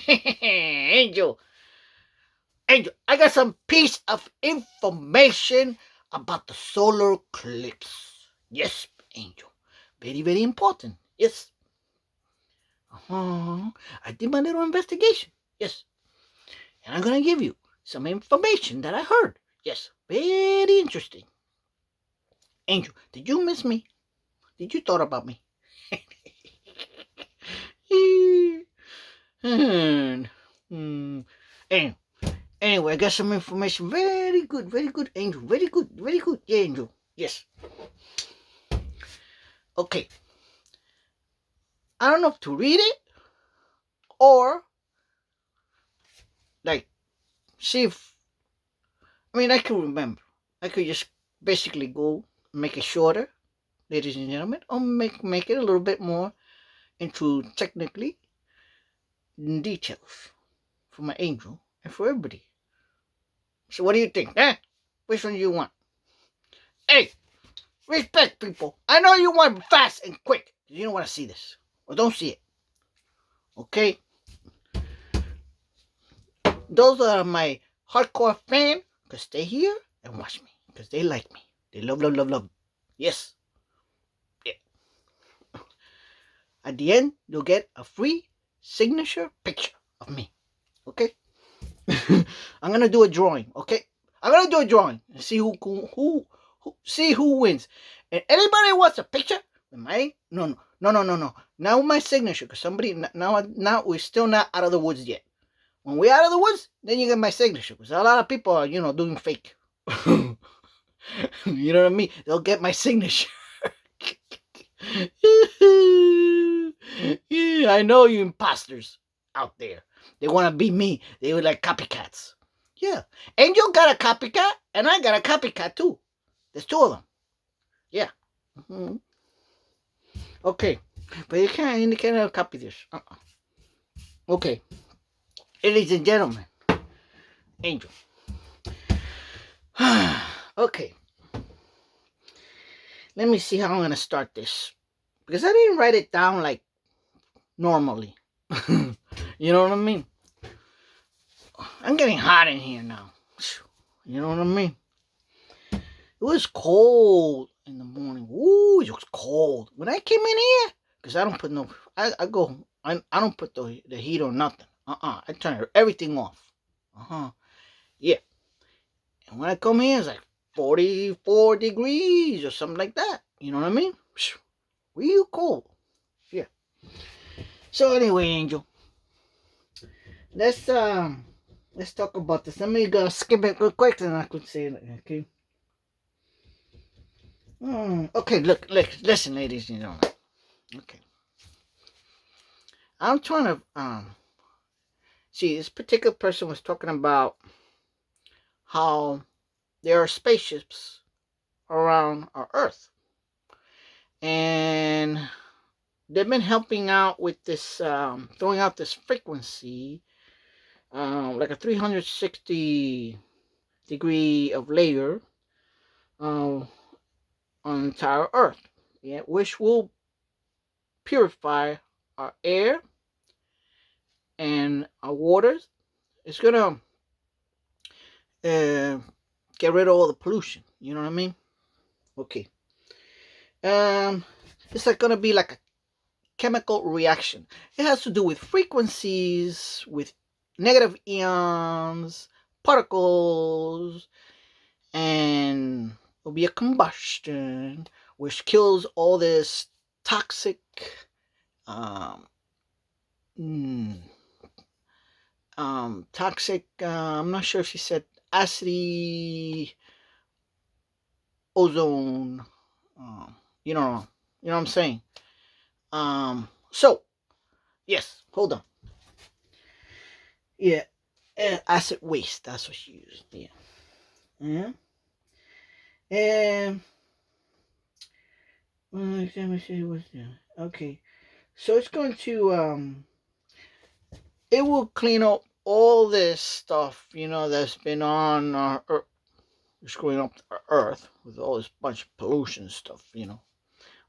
Angel, Angel, I got some piece of information about the solar eclipse. Yes, Angel. Very, very important. Yes. I did my little investigation. Yes. And I'm going to give you some information that I heard. Yes. Very interesting. Angel, did you miss me? Did you thought about me? And, anyway, I got some information. Very good, Angel. Very good. Yeah, Angel. Yes. Okay. I don't know if to read it or like see if I can remember. I could just basically go make it shorter, ladies and gentlemen, or make it a little bit more into technically details for my Angel and for everybody. So what do you think? Which one do you want? Hey, respect people. I know you want fast and quick. You don't want to see this. Or don't see it. Okay? Those are my hardcore fans, because stay here and watch me. Because they like me. They love. Yes. Yeah. At the end, you'll get a free signature picture of me. Okay? I'm gonna do a drawing, okay? I'm gonna do a drawing and see who see who wins. And anybody wants a picture with my no. Now my signature, because somebody now we're still not out of the woods yet. When we're out of the woods, then you get my signature. Because a lot of people are, doing fake. You know what I mean? They'll get my signature. Yeah, I know you imposters out there. They want to be me. They were like copycats. Yeah. Angel got a copycat, and I got a copycat too. There's two of them. Yeah. Mm-hmm. Okay. But you can't copy this. Okay. Ladies and gentlemen. Angel. Okay. Let me see how I'm going to start this. Because I didn't write it down like normally. You know what I mean? I'm getting hot in here now. You know what I mean? It was cold in the morning. Ooh, it was cold. When I came in here, because I don't put no, I don't put the heat or nothing. I turn everything off. Yeah. And when I come here, it's like 44 degrees or something like that. You know what I mean? Real cold. Yeah. So anyway, Angel, let's talk about this. Let me go skip it real quick, and I could say it. Okay. Okay. Look. Listen, ladies and gentlemen. Okay. I'm trying to see. This particular person was talking about how there are spaceships around our Earth, and they've been helping out with this, throwing out this frequency, like a 360 degree of layer on the entire Earth, yeah, which will purify our air and our waters. It's gonna get rid of all the pollution. You know what I mean? Okay. It's like gonna be like a chemical reaction. It has to do with frequencies, with negative ions, particles, and it'll be a combustion which kills all this toxic I'm not sure if she said acidy ozone, you know what I'm saying. So yes, hold on. Yeah, acid waste, that's what she used. Yeah. And let me see what's there. Okay, so it's going to it will clean up all this stuff, that's been on our Earth, screwing up our Earth with all this bunch of pollution stuff,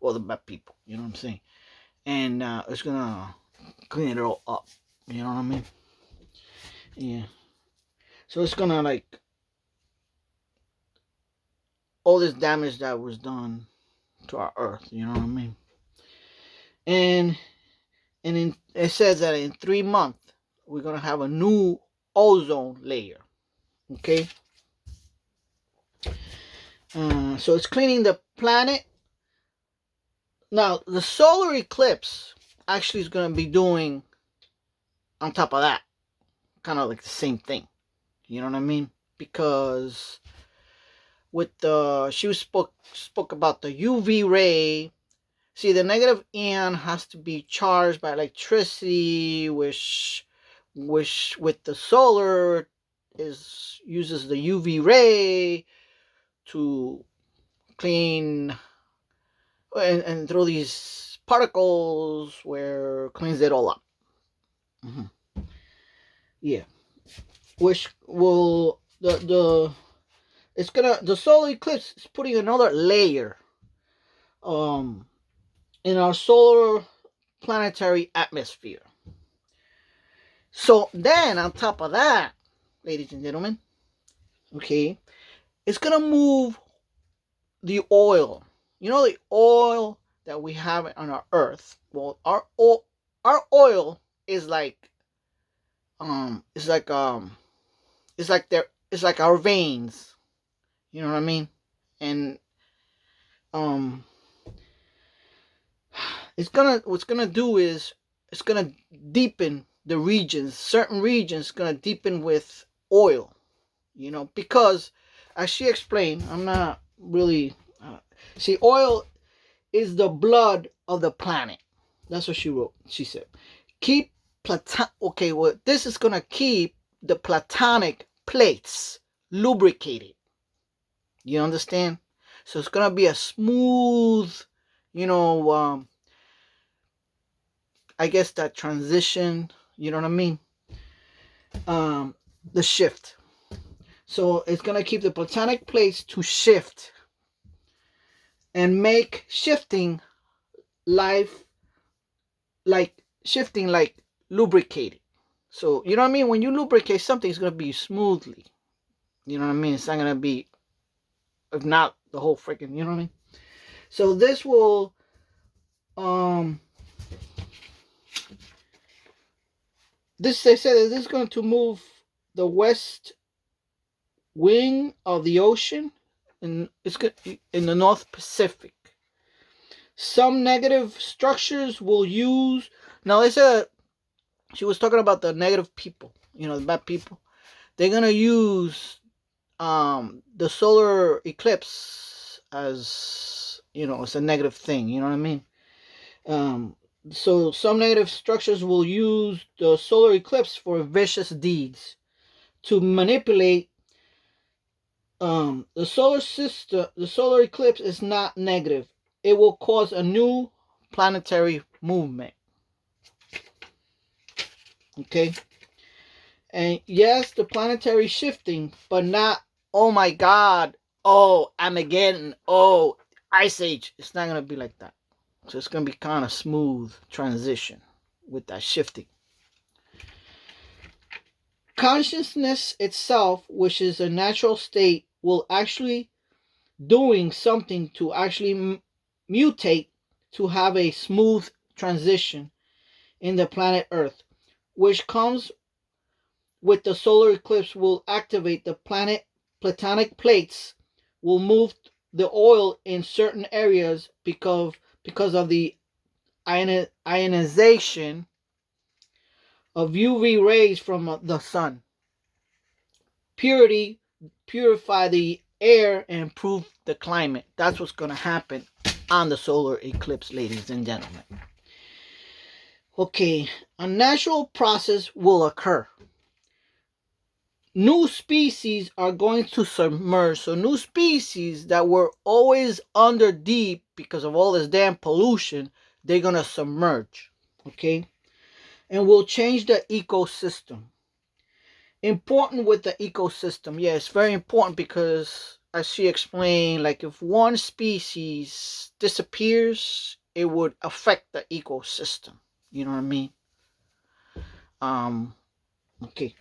all the bad people, you know what I'm saying? And it's gonna clean it all up, you know what I mean? Yeah. So it's gonna like all this damage that was done to our Earth. You know what I mean? And it says that in 3 months we're gonna have a new ozone layer. Okay. So it's cleaning the planet. Now the solar eclipse actually is gonna be doing on top of that kind of like the same thing. You know what I mean? Because with the she spoke about the UV ray. See, the negative ion has to be charged by electricity, which with the solar is uses the UV ray to clean and throw these particles where cleans it all up. Mm-hmm. Yeah, which will the solar eclipse is putting another layer um in our solar planetary atmosphere. So then on top of that, ladies and gentlemen, okay, it's gonna move the oil. You know the oil that we have on our earth. Well, our oil is like um it's like um it's like our veins. You know what I mean? And um what's gonna do is it's gonna deepen the regions. Certain regions gonna deepen with oil. You know, because as she explained, I'm not really see, oil is the blood of the planet. That's what she wrote. She said keep okay, well, this is gonna keep the platonic plates lubricated. You understand? So it's gonna be a smooth, you know, I guess that transition, you know what I mean? The shift. So it's gonna keep the platonic plates to shift and make shifting life like shifting like lubricated. So you know what I mean? When you lubricate something, it's gonna be smoothly. You know what I mean? It's not gonna be, if not the whole freaking, you know what I mean? So this will this they said that this is going to move the west wing of the ocean, and it's good in the North Pacific. Some negative structures will use. Now they said she was talking about the negative people, you know, the bad people. They're gonna use the solar eclipse as, you know, it's a negative thing. You know what I mean? Um, so some negative structures will use the solar eclipse for vicious deeds to manipulate. The solar system, the solar eclipse is not negative. It will cause a new planetary movement. Okay, and yes, the planetary shifting, but not, oh my God, oh Armageddon, oh Ice Age. It's not gonna be like that. So it's gonna be kind of smooth transition with that shifting. Consciousness itself, which is a natural state, will actually doing something to actually mutate to have a smooth transition in the planet Earth, which comes with the solar eclipse will activate the planet platonic plates, will move the oil in certain areas because of the ionization of UV rays from the sun. Purity, purify the air and improve the climate. That's what's going to happen on the solar eclipse, ladies and gentlemen. Okay, a natural process will occur. New species are going to submerge. So new species that were always under deep because of all this damn pollution, they're going to submerge. Okay, and will change the ecosystem. Important with the ecosystem. Yeah, it's very important because as she explained, like if one species disappears, it would affect the ecosystem. You know what I mean? Okay.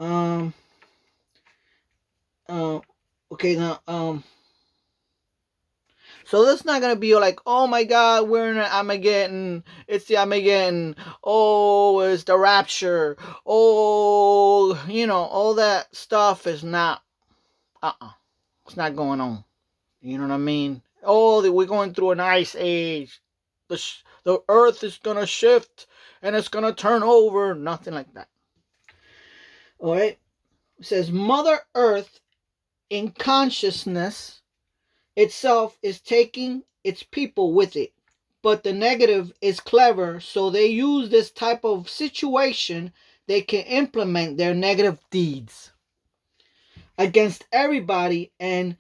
Um. Okay. Now. So that's not gonna be like, oh my God, we're in Armageddon. It's the Armageddon. Oh, it's the rapture. Oh, all that stuff is not. It's not going on. You know what I mean? Oh, we're going through an ice age. The Earth is gonna shift and it's gonna turn over. Nothing like that. All right. It says Mother Earth in consciousness itself is taking its people with it. But the negative is clever, so they use this type of situation, they can implement their negative deeds against everybody and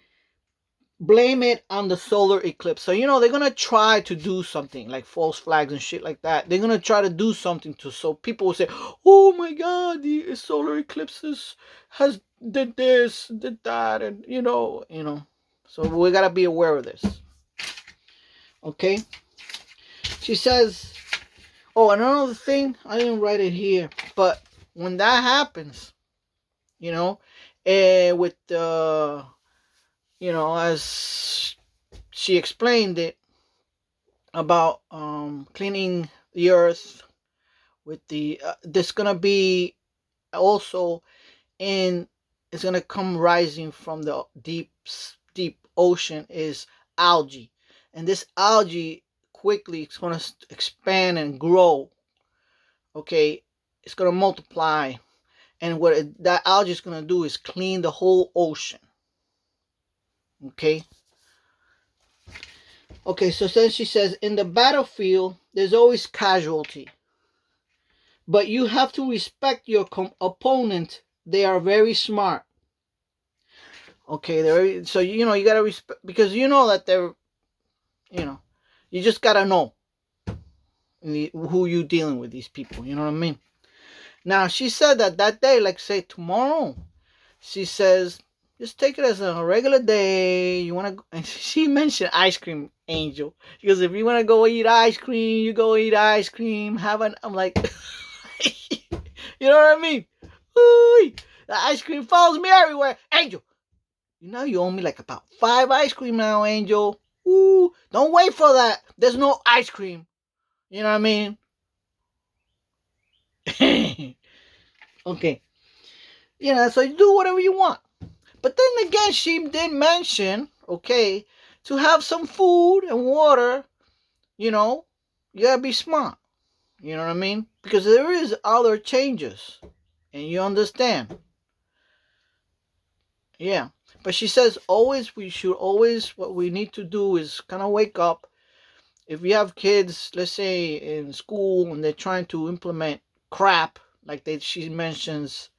blame it on the solar eclipse. So, they're going to try to do something like false flags and shit like that. They're going to try to do something so people will say, oh my God, the solar eclipses has did this, did that, and So we got to be aware of this. Okay? She says, oh, another thing, I didn't write it here, but when that happens, with the, as she explained it about cleaning the earth with the, there's gonna be also it's gonna come rising from the deep ocean is algae, and this algae quickly it's gonna expand and grow. Okay, it's gonna multiply, and that algae is gonna do is clean the whole ocean. Okay. Okay, so then she says, in the battlefield, there's always casualty, but you have to respect your opponent. They are very smart. Okay, so you gotta respect, because that they're, you just gotta know who you dealing with, these people. You know what I mean? Now she said that day, like say tomorrow, she says, just take it as a regular day. You want to, and she mentioned ice cream, Angel. She goes, if you want to go eat ice cream, you go eat ice cream. I'm like, you know what I mean? Ooh, the ice cream follows me everywhere. Angel, you owe me like about 5 ice cream now, Angel. Ooh, don't wait for that. There's no ice cream. You know what I mean? Okay. So you do whatever you want. But then again, she did mention, okay, to have some food and water, you gotta be smart. You know what I mean? Because there is other changes. And you understand. Yeah. But she says what we need to do is kind of wake up. If we have kids, let's say in school, and they're trying to implement crap, like she mentions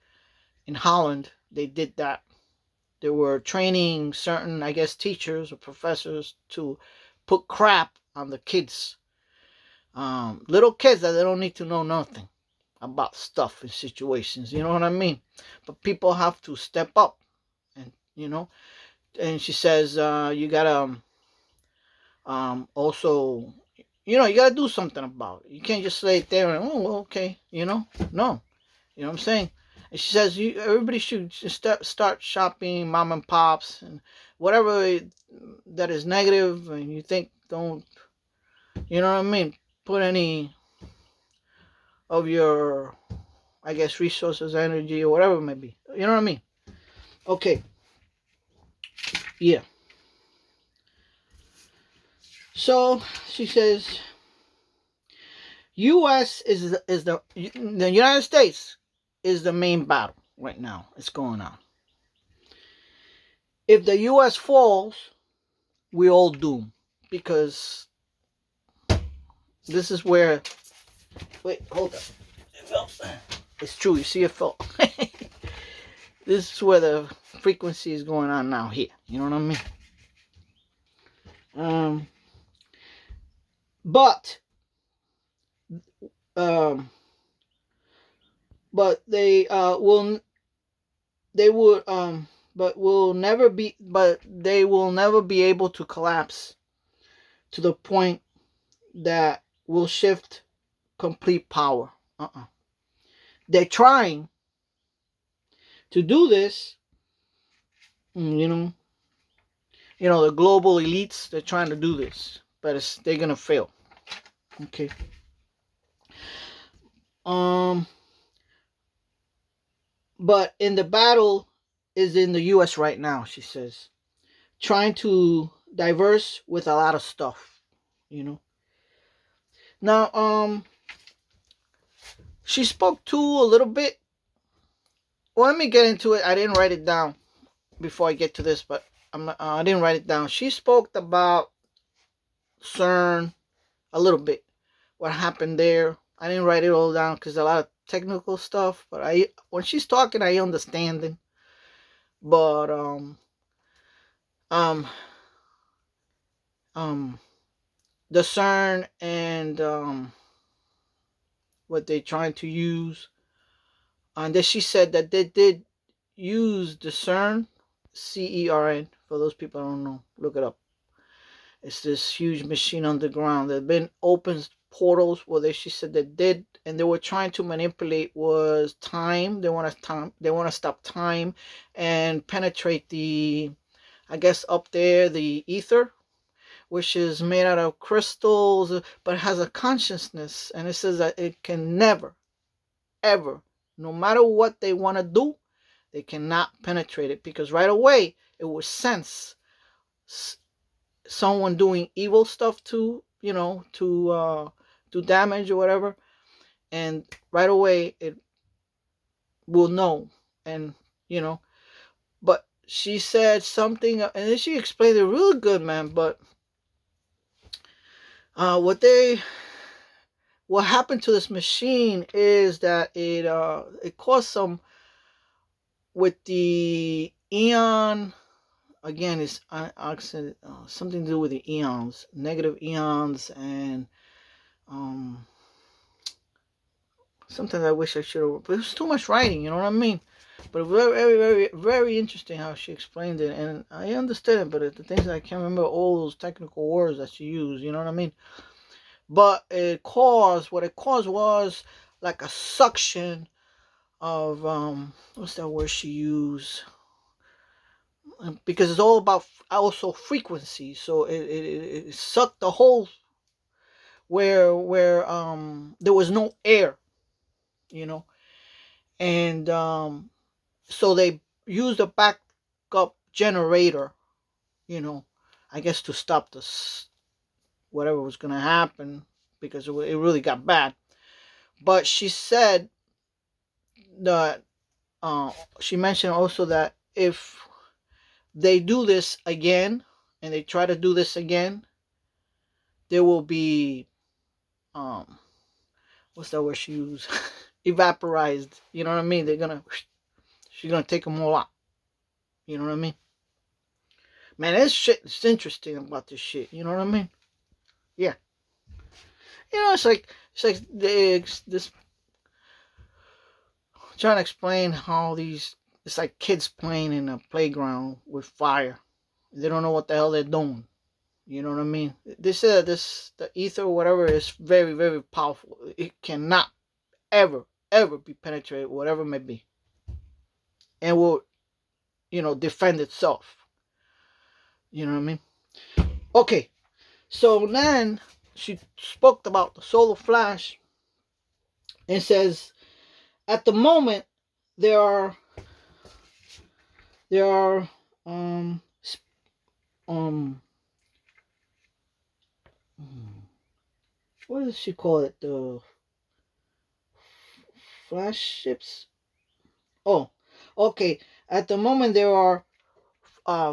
in Holland, they did that. They were training certain, I guess, teachers or professors to put crap on the kids. Little kids that they don't need to know nothing about stuff and situations. You know what I mean? But people have to step up. And, and she says, you gotta also, you gotta do something about it. You can't just lay it there and, oh, well, okay, no. You know what I'm saying? And she says everybody should start shopping mom and pops and whatever that is negative, and you think don't, you know what I mean, put any of your, I guess, resources, energy, or whatever it may be. You know what I mean? Okay. Yeah. So she says, U.S. is the United States is the main battle right now. It's going on. If the U.S. falls, we all doom, because this is where. Wait, hold up. It's true. You see, it fell. This is where the frequency is going on now. Here, you know what I mean? But they will. They would. But they will never be able to collapse to the point that will shift complete power. They're trying, to do this, the global elites, they're trying to do this, but they're gonna fail. Okay. But in the battle is in the U.S. right now, she says, trying to diverse with a lot of stuff, Now, she spoke to a little bit. Well, let me get into it. I didn't write it down before I get to this, but I didn't write it down. She spoke about CERN a little bit, what happened there. I didn't write it all down because a lot of technical stuff. But when she's talking, I understand it. But um, the CERN and what they're trying to use, and then she said that they did use the CERN, CERN. For those people who don't know, look it up. It's this huge machine underground. There have been open portals where she said they did, and they were trying to manipulate was time. They want to stop time and penetrate I guess up there, the ether, which is made out of crystals, but has a consciousness. And it says that it can never, ever, no matter what they want to do, they cannot penetrate it, because right away it will sense someone doing evil stuff to do damage or whatever, and right away it will know. And but she said something, and then she explained it real good, man. But what happened to this machine is that it caused some with the eon. Again, it's something to do with the eons, negative eons, and sometimes I wish I should have, but it was too much writing, you know what I mean? But very, very, very, very interesting how she explained it, and I understood it, but the things I can't remember all those technical words that she used, you know what I mean? But what it caused was like a suction of, what's that word she used? Because it's all about also frequency, so it sucked the whole, where there was no air, and so they used a backup generator, I guess to stop this whatever was going to happen, because it really got bad. But she said that she mentioned also that if they do this again, and they try to do this again, there will be what's that word she used? Evaporized. You know what I mean? She's gonna take them all out. You know what I mean? Man, it's interesting about this shit. You know what I mean? Yeah. It's like this trying to explain how it's like kids playing in a playground with fire. They don't know what the hell they're doing. You know what I mean? They said the ether or whatever is very, very powerful. It cannot ever, ever be penetrated, whatever it may be, and will, defend itself. You know what I mean? Okay, so then she spoke about the solar flash and says, at the moment there are um um what does she call it? The flash ships. Oh, okay. At the moment there are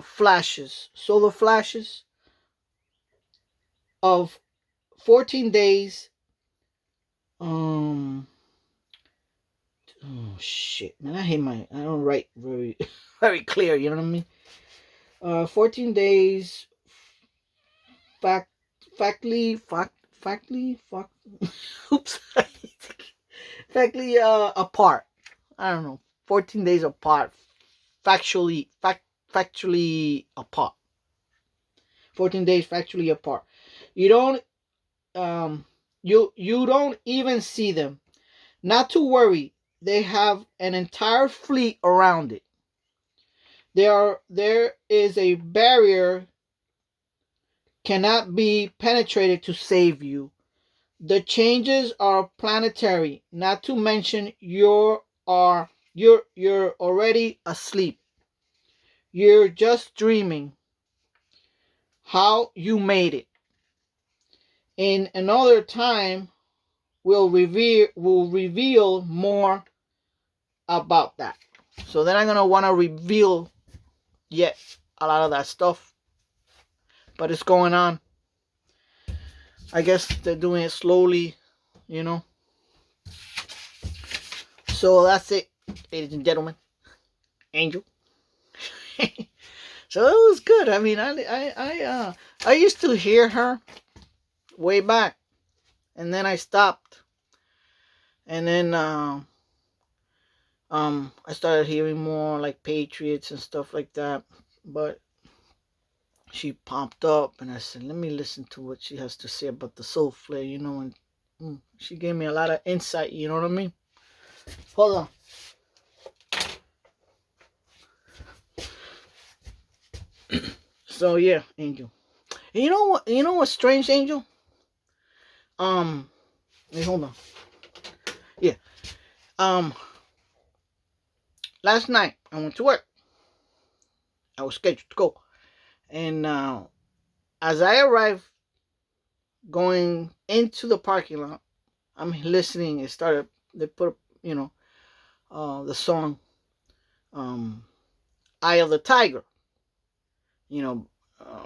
flashes, solar flashes of 14 days. Oh shit, man! I don't write very very clear. You know what I mean? 14 days. Fact, Oops. Factly apart. I don't know. 14 days apart. Factually apart. 14 days factually apart. You don't you don't even see them. Not to worry. they have an entire fleet around it. There is a barrier cannot be penetrated to save you. The changes are planetary, not to mention you're already asleep. You're just dreaming how you made it. In another time we'll reveal more about that. So then I'm gonna wanna reveal yet a lot of that stuff. But it's going on. I guess they're doing it slowly, you know. So that's it, ladies and gentlemen. Angel. So it was good. I mean, I used to hear her way back, and then I stopped, and then I started hearing more like Patriots and stuff like that. But she popped up, and I said, let me listen to what she has to say about the soul flare, you know. And she gave me a lot of insight. You know what I mean? Hold on. So yeah, Angel. And you know what? You know what's strange, Angel? Wait, hold on. Yeah. Last night I went to work. I was scheduled to go, and as I arrived, going into the parking lot, I'm listening. It started. They put, the song, "Eye of the Tiger,"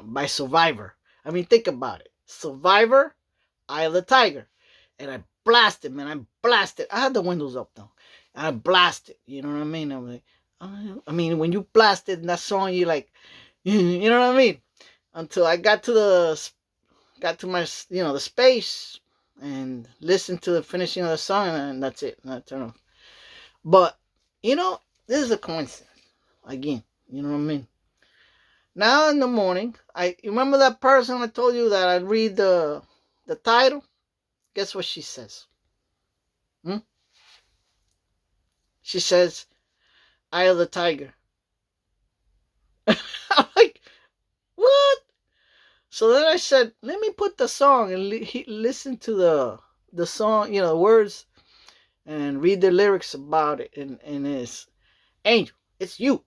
by Survivor. I mean, think about it. Survivor, Eye of the Tiger. And I blasted, man. I blasted. I had the windows up, though. And I blasted. You know what I mean? I'm like, when you blasted that song, you like, you know what I mean? Until I got to my, the space and listened to the finishing of the song, and that's it. And I turned off. But, this is a coincidence. Again, you know what I mean? Now in the morning, I remember that person I told you that I'd read the title? Guess what she says? She says, "Eye of the Tiger." I'm like, what? So then I said, let me put the song and listen to the song, the words, and read the lyrics about it. And it's, Angel, it's you.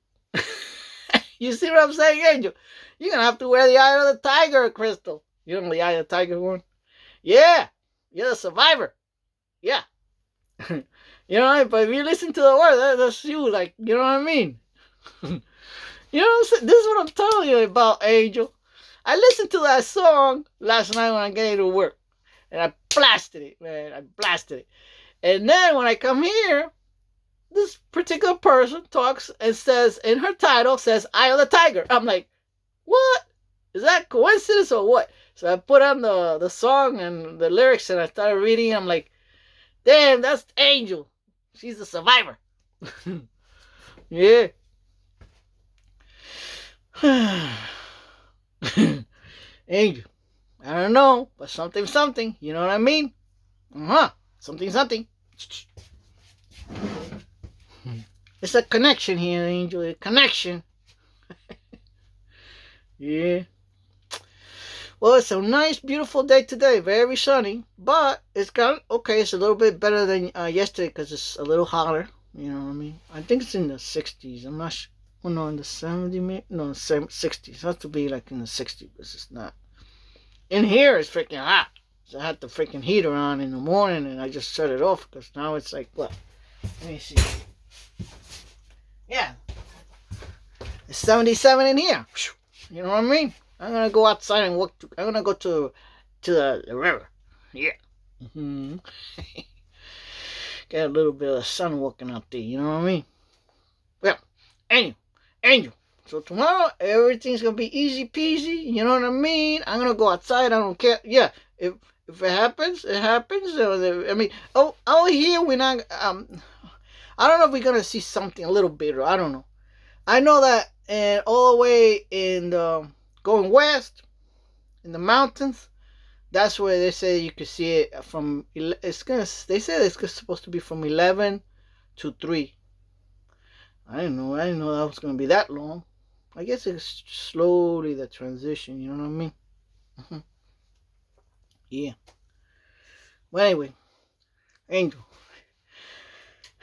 You see what I'm saying, Angel? You're going to have to wear the Eye of the Tiger, Crystal. You know the Eye of the Tiger one? Yeah. You're the survivor. Yeah. But if you listen to the word, that's you, like, you know what I mean? You know what I'm saying? This is what I'm telling you about, Angel. I listened to that song last night when I got to work. And I blasted it, man. I blasted it. And then when I come here, this particular person talks and says, in her title, says, "Eye of the Tiger." I'm like, what? Is that coincidence or what? So I put on the song and the lyrics, and I started reading. I'm like, damn, that's Angel. She's the survivor. Yeah. Angel. I don't know, but something. You know what I mean? Something. It's a connection here, Angel. A connection. Yeah. Well, it's a nice, beautiful day today. Very sunny. But it's it's a little bit better than yesterday because it's a little hotter. You know what I mean? I think it's in the 60s. I'm not sure. Oh, no, in the 70s? No, 60s. It has to be like in the 60s, but it's not. In here, it's freaking hot. So I had the freaking heater on in the morning, and I just shut it off because now it's like, what? Let me see. Yeah. It's 77 in here. You know what I mean? I'm going to go outside and walk. I'm going to go to the river. Yeah. Mm-hmm. Got a little bit of sun walking out there. You know what I mean? Well, Angel. So tomorrow, everything's going to be easy peasy. You know what I mean? I'm going to go outside. I don't care. Yeah. If it happens, it happens. Over here, we're not... I don't know if we're going to see something a little bit, or I don't know. I know that all the way in going west, in the mountains, that's where they say you can see it from. They say it's supposed to be from 11 to 3. I didn't know that was gonna be that long. I guess it's slowly the transition, you know what I mean? Yeah. But anyway, Angel.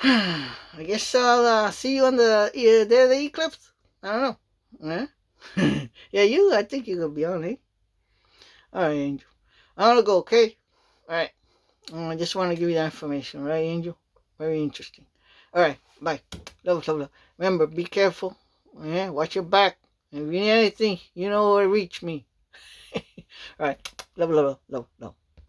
I guess I'll see you on the day of the eclipse. I don't know. Yeah, I think you're gonna be on it. Alright, Angel. I'm gonna go, okay? Alright. I just want to give you that information, right, Angel? Very interesting. Alright, bye. Love, love, love. Remember, be careful. Yeah, watch your back. If you need anything, you know where to reach me. Alright. Love, love, love, love, love.